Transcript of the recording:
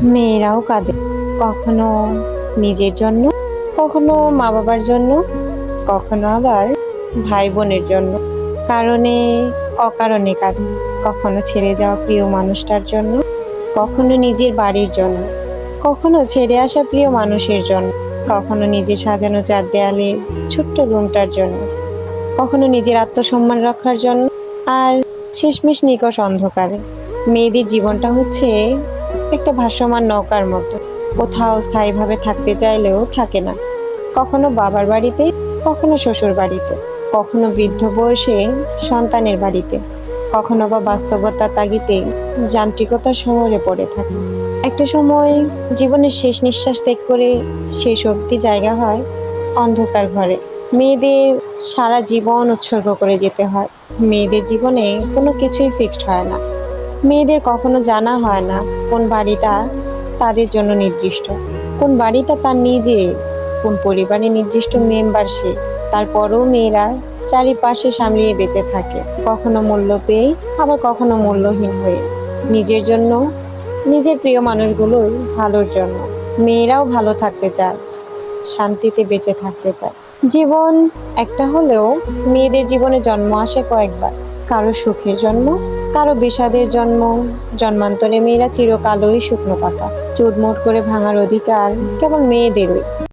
মেয়েরাও কাঁদে, কখনো নিজের জন্য, কখনো মা বাবার জন্য, কখনো আবার ভাই বোনের জন্য। কারণে অকারণে কাঁদে, কখনো ছেড়ে যাওয়া প্রিয় মানুষটার জন্য, কখনো নিজের বাড়ির জন্য, কখনো ছেড়ে আসা প্রিয় মানুষের জন্য, কখনো নিজের সাজানো চার দেয়ালে ছোট্ট রুমটার জন্য, কখনো নিজের আত্মসম্মান রক্ষার জন্য, আর শেষমেশ নিকষ অন্ধকারে। মেয়েদের জীবনটা হচ্ছে একটা ভাসমান নৌকার মতো, কোথাও স্থায়ীভাবে থাকতে চাইলেও থাকে না। কখনো বাবার বাড়িতে, কখনো শ্বশুর বাড়িতে, কখনো বৃদ্ধ বয়সে সন্তানের বাড়িতে, কখনো বা বাস্তবতার তাগিদে যান্ত্রিকতার শহরে পড়ে থাকে। একটা সময় জীবনের শেষ নিঃশ্বাস ত্যাগ করে শেষ অবধি জায়গা হয় অন্ধকার ঘরে। মেয়েদের সারা জীবন উৎসর্গ করে যেতে হয়। মেয়েদের জীবনে কোনো কিছুই ফিক্সড হয় না। মেয়েদের কখনো জানা হয় না কোন বাড়িটা তাদের জন্য নির্দিষ্ট, কোন বাড়িটা তার নিজে, কোন পরিবারের নির্দিষ্ট মেম্বার সে। তারপরেও মেয়েরা চারিপাশে সামলিয়ে বেঁচে থাকে, কখনো মূল্য পেয়ে, আবার কখনো মূল্যহীন হয়ে। নিজের জন্য, নিজের প্রিয় মানুষগুলোর ভালোর জন্য। মেয়েরাও ভালো থাকতে চায়, শান্তিতে বেঁচে থাকতে চায়। জীবন একটা হলেও মেয়েদের জীবনে জন্ম আসে কয়েকবার। কারো সুখের জন্ম, কারো বিষাদের জন্ম। জন্মান্তরে মেয়েরা চিরকালই শুকনো পাতা, চুটমুট করে ভাঙার অধিকার কেবল মেয়েদেরই।